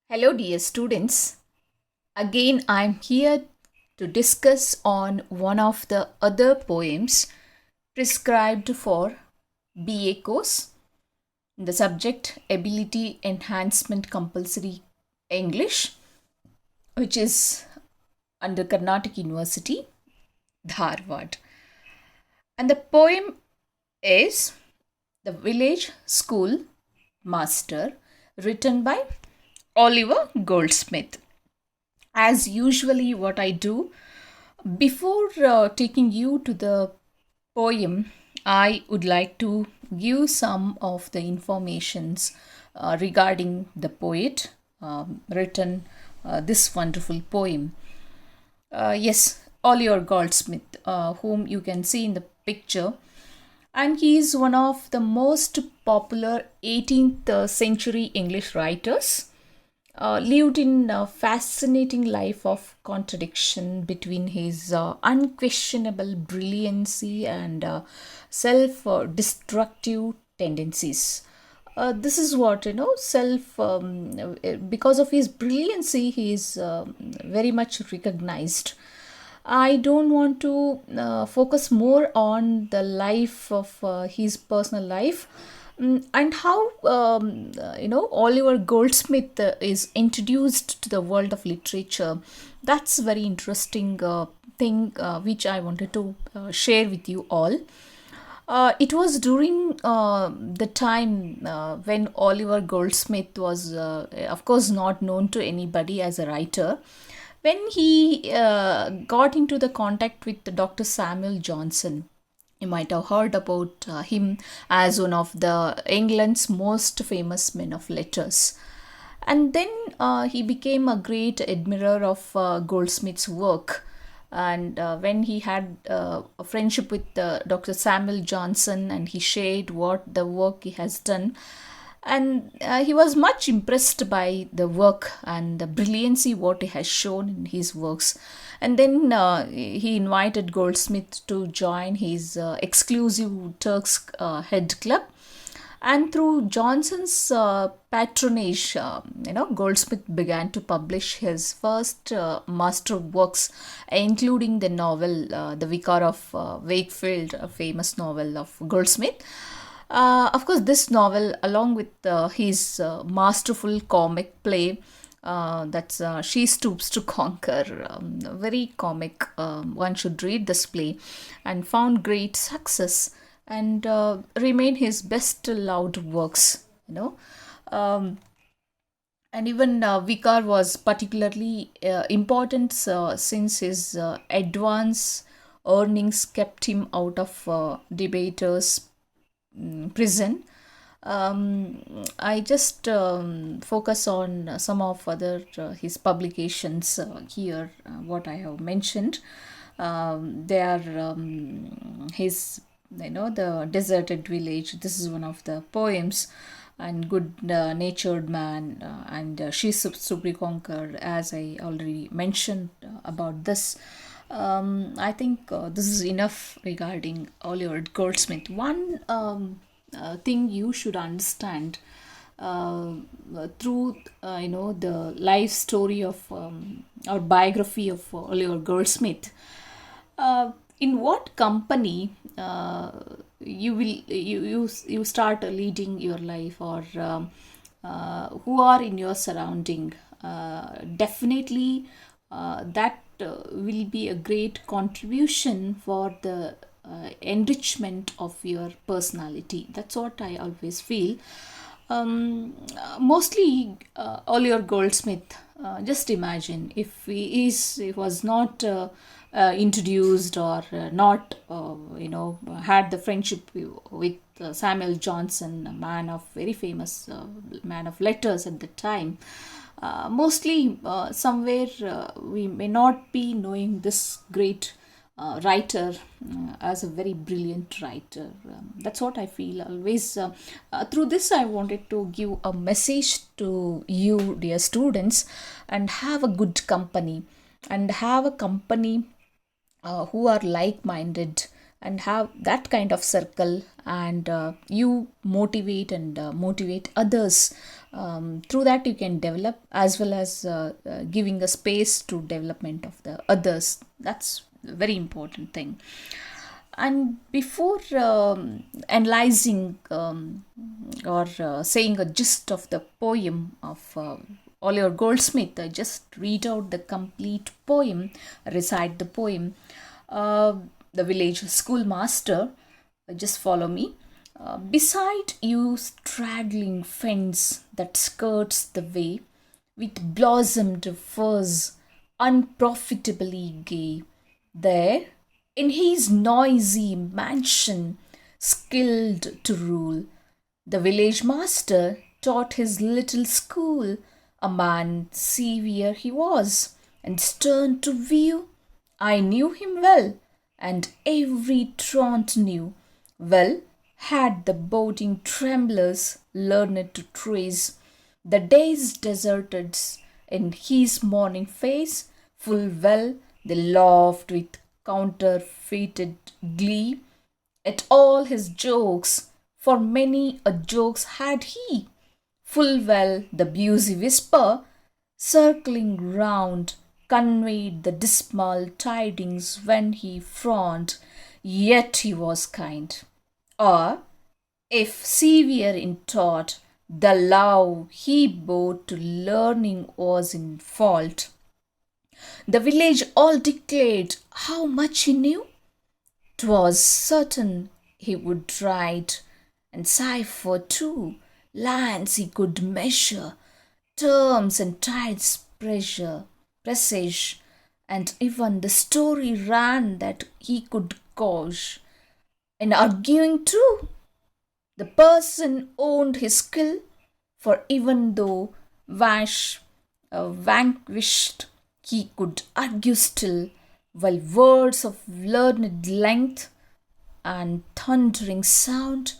Hello, dear students. Again, I'm here to discuss on one of the other poems prescribed for BA course. The subject Ability Enhancement Compulsory English, which is under Karnataka University, Dharwad. And the poem is The Village School Master, written by Oliver Goldsmith. As usually, what I do before taking you to the poem, I would like to give some of the informations regarding the poet written this wonderful poem. Yes, Oliver Goldsmith, whom you can see in the picture, and he is one of the most popular 18th century English writers. Lived in a fascinating life of contradiction between his unquestionable brilliancy and self destructive tendencies. This is what self because of his brilliancy he is very much recognized. I don't want to focus more on the life of his personal life. And how Oliver Goldsmith is introduced to the world of literature. That's very interesting thing which I wanted to share with you all. It was during the time when Oliver Goldsmith was, of course, not known to anybody as a writer. When he got into the contact with Dr. Samuel Johnson, you might have heard about him as one of the England's most famous men of letters. And then he became a great admirer of Goldsmith's work. And when he had a friendship with Dr. Samuel Johnson, and he shared what the work he has done, and he was much impressed by the work and the brilliancy what he has shown in his works. And then he invited Goldsmith to join his exclusive Turk's Head Club. And through Johnson's patronage, Goldsmith began to publish his first master works, including the novel The Vicar of Wakefield, a famous novel of Goldsmith. Of course, this novel, along with his masterful comic play, that's She Stoops to Conquer, very comic. One should read this play, and found great success and remain his best loved works. And even Vicar was particularly important since his advance earnings kept him out of debaters' prison. I just focus on some of other his publications here. What I have mentioned, they are his the deserted village. This is one of the poems, and good natured man, and she Supri Conquer, as I already mentioned about this. I think this is enough regarding Oliver Goldsmith. One thing you should understand through the life story of or biography of Oliver Goldsmith. In what company you start leading your life, or who are in your surrounding, definitely that will be a great contribution for the enrichment of your personality. That's what I always feel. Mostly Oliver Goldsmith. Just imagine if he was not introduced, or not had the friendship with Samuel Johnson, a man of very famous man of letters at the time. Mostly somewhere we may not be knowing this great writer as a very brilliant writer. That's what I feel always. Through this, I wanted to give a message to you, dear students, and have a good company, and have a company who are like minded, and have that kind of circle, and you motivate and motivate others Through that you can develop, as well as giving a space to development of the others. That's a very important thing. And before analyzing or saying a gist of the poem of Oliver Goldsmith, I just read out the complete poem, recite the poem. The village schoolmaster, just follow me. Beside you, straggling fence that skirts the way, with blossomed furs, unprofitably gay. There, in his noisy mansion, skilled to rule, the village master taught his little school. A man severe he was, and stern to view. I knew him well, and every traunt knew. Well had the boding tremblers learned to trace the day's deserted in his morning face. Full well they laughed with counterfeited glee at all his jokes, for many a jokes had he. Full well the busy whisper, circling round, conveyed the dismal tidings when he frowned, yet he was kind. Or, if severe in thought, the love he bore to learning was in fault. The village all declared how much he knew. 'Twas certain he would write, and cipher too, lands he could measure, terms and tides presage, and even the story ran that he could gauge. And arguing too, the person owned his skill, for even though vanquished, he could argue still, while words of learned length and thundering sound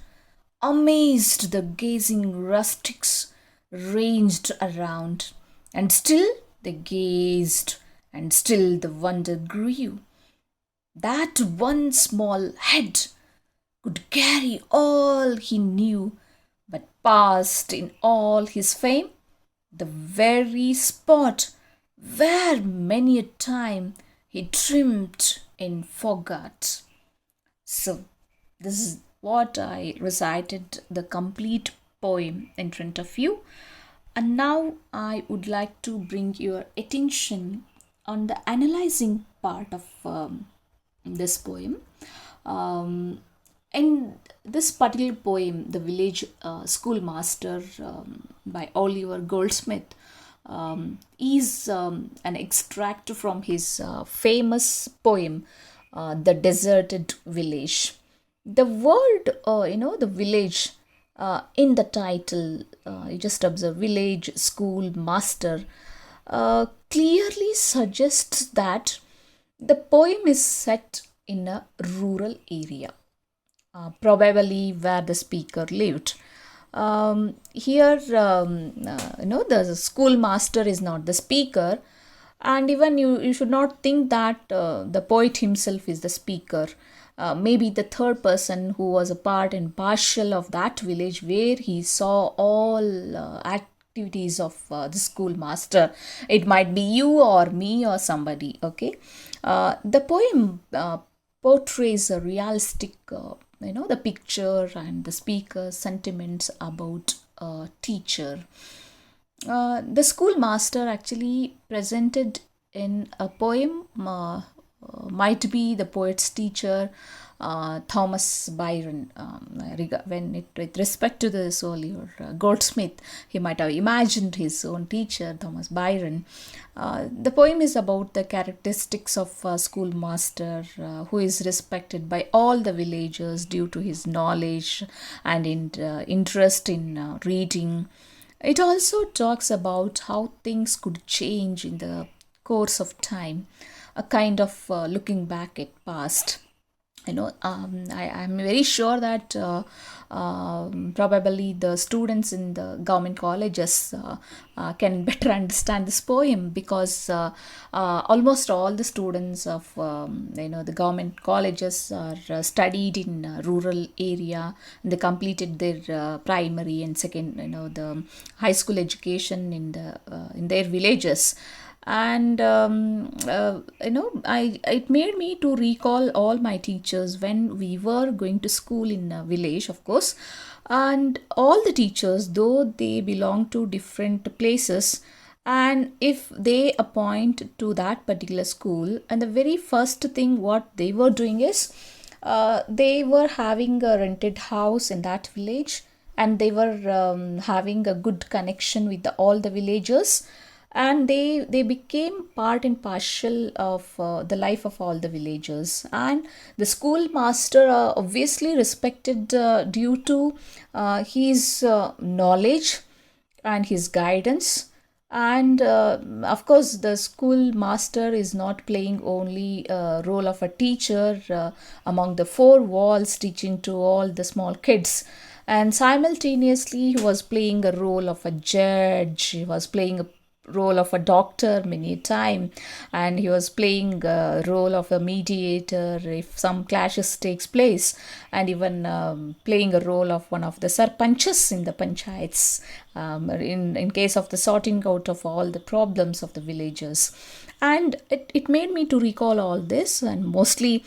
amazed the gazing rustics ranged around. And still they gazed, and still the wonder grew. That one small head could carry all he knew, but passed in all his fame the very spot where many a time he trimmed in forgot. So, this is what I recited the complete poem in front of you. And now I would like to bring your attention on the analyzing part of this poem. Um, in this particular poem, The Village Schoolmaster by Oliver Goldsmith is an extract from his famous poem, The Deserted Village. The word, the village in the title, you just observe village school master, clearly suggests that the poem is set in a rural area, probably where the speaker lived. Here, the schoolmaster is not the speaker, and even you should not think that the poet himself is the speaker. Maybe the third person who was a part and partial of that village where he saw all activities of the schoolmaster. It might be you or me or somebody, okay? The poem portrays a realistic, the picture and the speaker's sentiments about a teacher. The schoolmaster actually presented in a poem might be the poet's teacher, Thomas Byron. With respect to this Oliver Goldsmith, he might have imagined his own teacher, Thomas Byron. The poem is about the characteristics of a schoolmaster who is respected by all the villagers due to his knowledge and interest in reading. It also talks about how things could change in the course of time, a kind of looking back at past. I'm very sure that probably the students in the government colleges can better understand this poem, because almost all the students of the government colleges are studied in rural area. They completed their primary and second, the high school education in their villages. And I it made me to recall all my teachers when we were going to school in a village, of course. And all the teachers, though they belong to different places, and if they appoint to that particular school, and the very first thing what they were doing is, they were having a rented house in that village, and they were having a good connection with all the villagers, and they became part and partial of the life of all the villagers. And the school master obviously respected due to his knowledge and his guidance. And of course, the school master is not playing only a role of a teacher among the four walls, teaching to all the small kids, and simultaneously he was playing a role of a judge, he was playing a role of a doctor many a time, and he was playing a role of a mediator if some clashes takes place, and even playing a role of one of the sarpanchas in the panchayats, in case of the sorting out of all the problems of the villagers. And it made me to recall all this. And mostly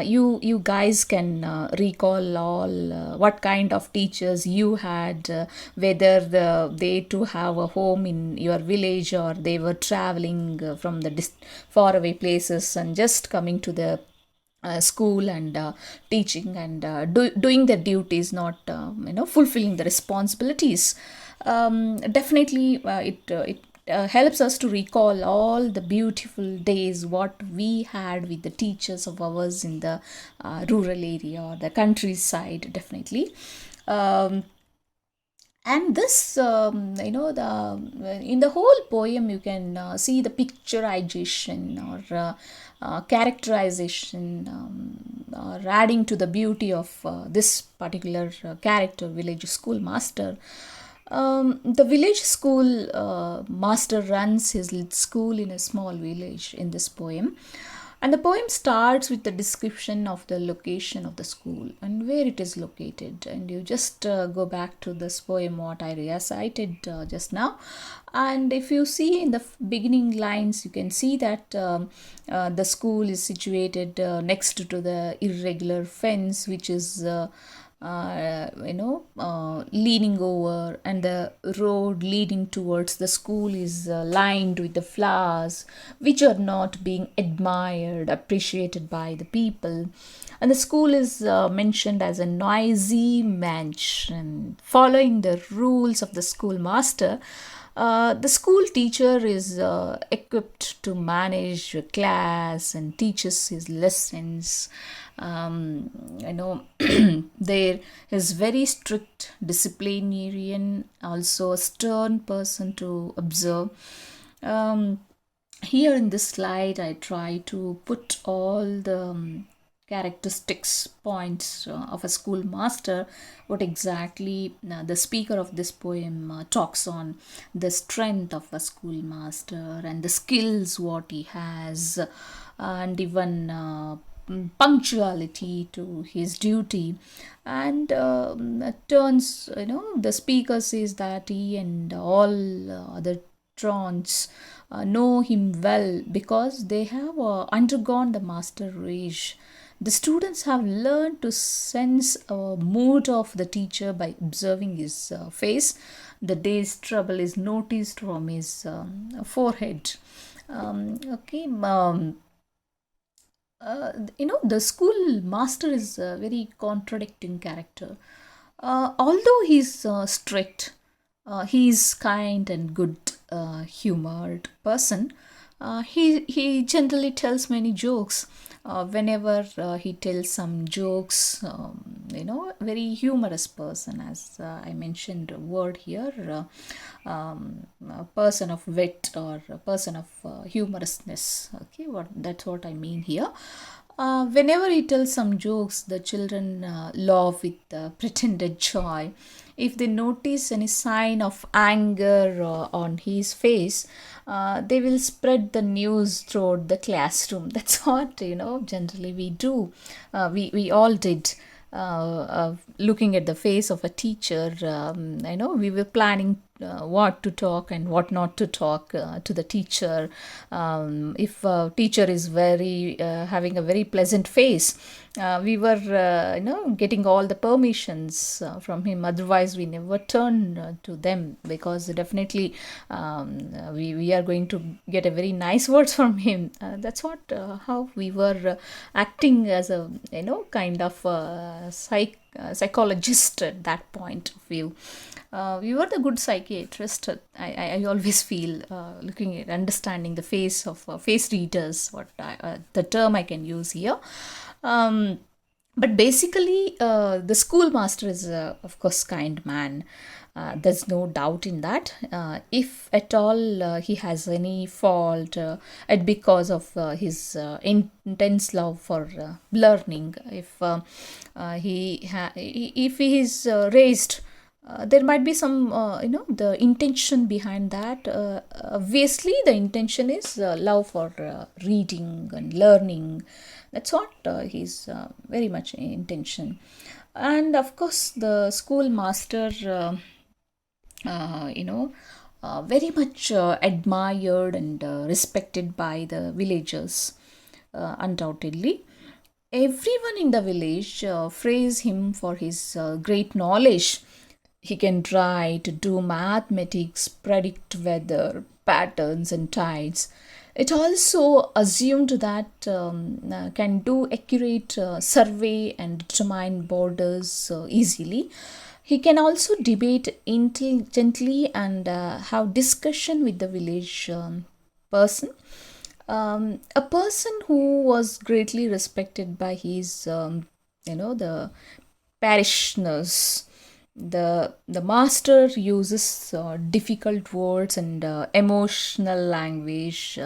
you guys can recall all what kind of teachers you had, whether they too have a home in your village, or they were traveling from the far away places and just coming to the school and teaching and doing their duties, not fulfilling the responsibilities. Definitely it helps us to recall all the beautiful days what we had with the teachers of ours in the rural area or the countryside, definitely. um, and this the in the whole poem you can see the picturization or characterization, or adding to the beauty of this particular character, village school master. The village school master runs his school in a small village in this poem. And the poem starts with the description of the location of the school and where it is located. And you just go back to this poem, what I recited just now. And if you see in the beginning lines, you can see that the school is situated next to the irregular fence, which is leaning over, and the road leading towards the school is lined with the flowers which are not being admired, appreciated by the people. And the school is mentioned as a noisy mansion following the rules of the schoolmaster. The school teacher is equipped to manage a class and teaches his lessons. There is very strict disciplinarian, also a stern person to observe. Here in this slide, I try to put all the characteristics points of a schoolmaster, what exactly the speaker of this poem talks on, the strength of a schoolmaster and the skills what he has, and even punctuality to his duty. And turns, the speaker says that he and all other trons know him well because they have undergone the master age. The students have learned to sense a mood of the teacher by observing his face. The day's trouble is noticed from his forehead. Okay. The school master is a very contradicting character. Although he's strict, he's kind and good humored person. He generally tells many jokes. Whenever he tells some jokes, very humorous person, as I mentioned a word here, a person of wit or a person of humorousness. Okay, that's what I mean here. Whenever he tells some jokes, the children laugh with pretended joy. If they notice any sign of anger on his face, they will spread the news throughout the classroom. That's what, generally we do. We all did. Looking at the face of a teacher, we were planning what to talk and what not to talk to the teacher. If teacher is very having a very pleasant face, we were getting all the permissions from him. Otherwise we never turn to them, because definitely we are going to get a very nice words from him. That's what how we were acting as a kind of psychologist at that point of view. We were the good psychiatrist. I always feel, looking at understanding the face of face readers, the term I can use here. But basically, the schoolmaster is, of course, kind man. There's no doubt in that. If at all he has any fault, it because of his intense love for learning. If he is raised, there might be some the intention behind that. Obviously the intention is love for reading and learning. That's what his very much intention. And of course the schoolmaster very much admired and respected by the villagers, undoubtedly. Everyone in the village praise him for his great knowledge. He can write, do mathematics, predict weather, patterns, and tides. It also assumed that can do accurate survey and determine borders easily. He can also debate intelligently and have discussion with the village person. A person who was greatly respected by his, the parishioners. The master uses difficult words and emotional language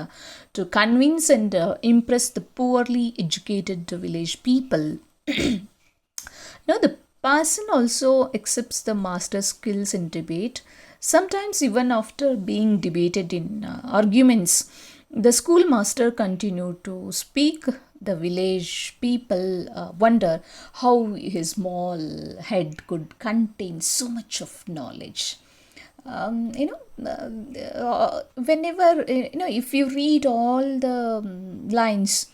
to convince and impress the poorly educated village people. The person also accepts the master's skills in debate. Sometimes, even after being debated in arguments, the schoolmaster continued to speak. The village people wonder how his small head could contain so much of knowledge. Whenever, if you read all the lines,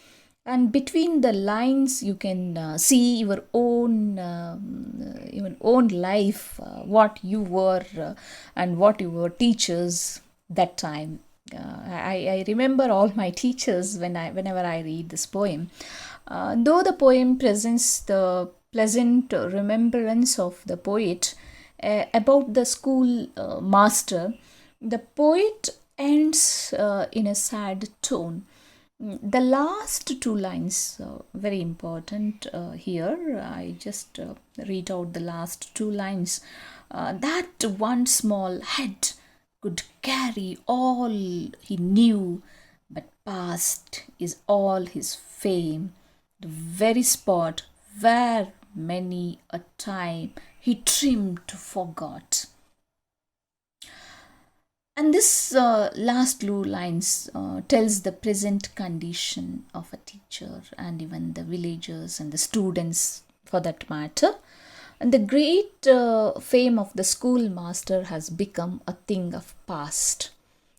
and between the lines you can see your own life, what you were and what you were teachers that time. I remember all my teachers whenever I read this poem. Though the poem presents the pleasant remembrance of the poet about the school master, the poet ends in a sad tone. The last two lines, very important here. I just read out the last two lines. That one small head could carry all he knew, but past is all his fame, the very spot where many a time he trimmed forgot. And this last two lines tells the present condition of a teacher and even the villagers and the students for that matter. And the great fame of the schoolmaster has become a thing of past.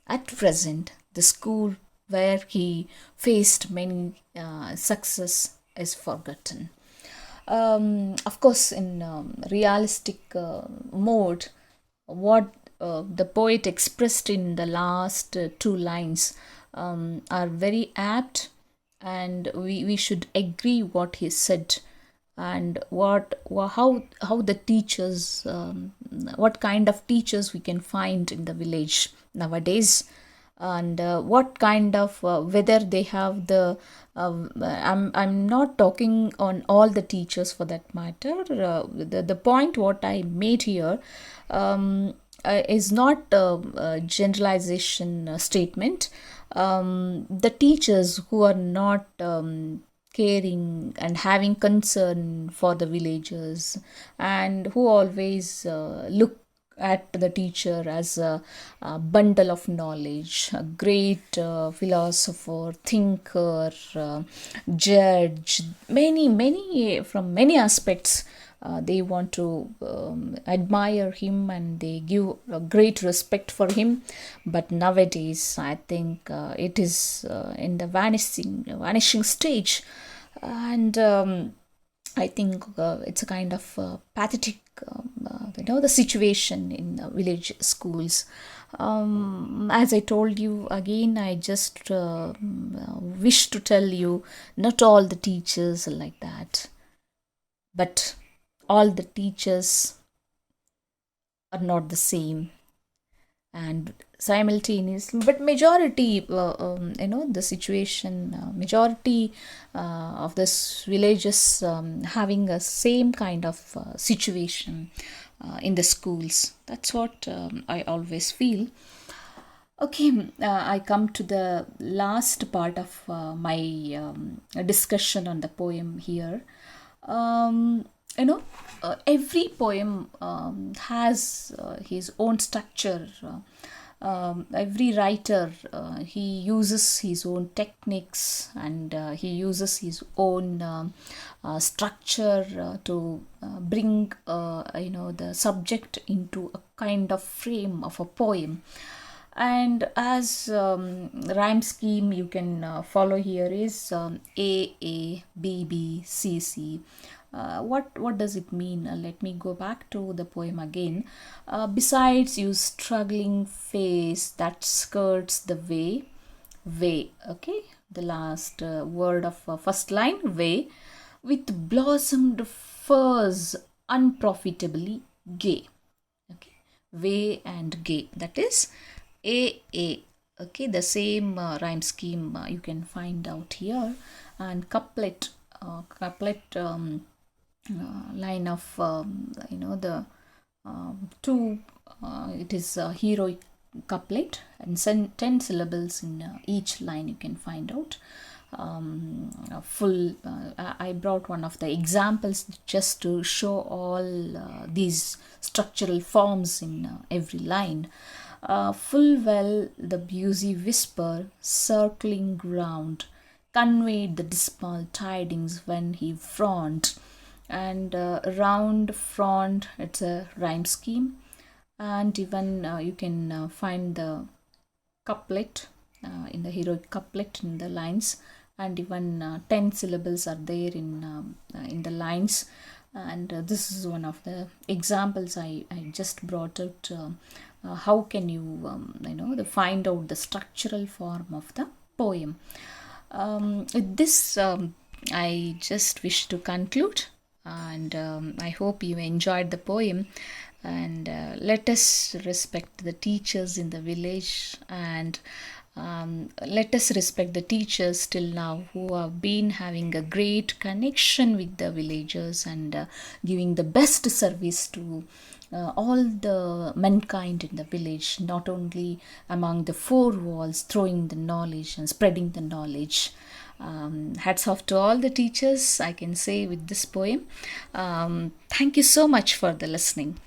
At present, the school where he faced many success is forgotten. Of course, in realistic mode, what the poet expressed in the last two lines are very apt, and we should agree what he said, and how the teachers, what kind of teachers we can find in the village nowadays, and what kind of whether they have the I'm not talking on all the teachers for that matter. The point what I made here is not a generalization statement. The teachers who are not caring and having concern for the villagers, and who always look at the teacher as a bundle of knowledge, a great philosopher, thinker, judge, many from many aspects. They want to admire him, and they give a great respect for him. But nowadays, I think it is in the vanishing stage, and I think it's a kind of pathetic, the situation in village schools. As I told you again, I just wish to tell you, not all the teachers are like that, but all the teachers are not the same, and simultaneously, but majority, the situation, majority of this villages having a same kind of situation in the schools. That's what I always feel. Okay, I come to the last part of my discussion on the poem here. Um, every poem has his own structure. Every writer, he uses his own techniques, and he uses his own structure to bring the subject into a kind of frame of a poem. And as rhyme scheme you can follow here is A B B C C. What does it mean? Let me go back to the poem again. Besides you struggling face that skirts the way. Okay, the last word of first line, way, with blossomed furs unprofitably gay. Okay, way and gay, that is A. Okay, the same rhyme scheme you can find out here. And couplet line of the two, it is a heroic couplet, and 10 syllables in each line you can find out. Full I brought one of the examples just to show all these structural forms in every line. Full well the busy whisper circling round conveyed the dismal tidings when he frowned. And round front, it's a rhyme scheme. And even you can find the couplet in the heroic couplet in the lines, and even 10 syllables are there in the lines. And this is one of the examples I just brought out. How can you find out the structural form of the poem? With this, I just wish to conclude, and I hope you enjoyed the poem. And let us respect the teachers in the village, and let us respect the teachers till now who have been having a great connection with the villagers, and giving the best service to all the mankind in the village, not only among the four walls, throwing the knowledge and spreading the knowledge. Hats off to all the teachers, I can say, with this poem. Thank you so much for the listening.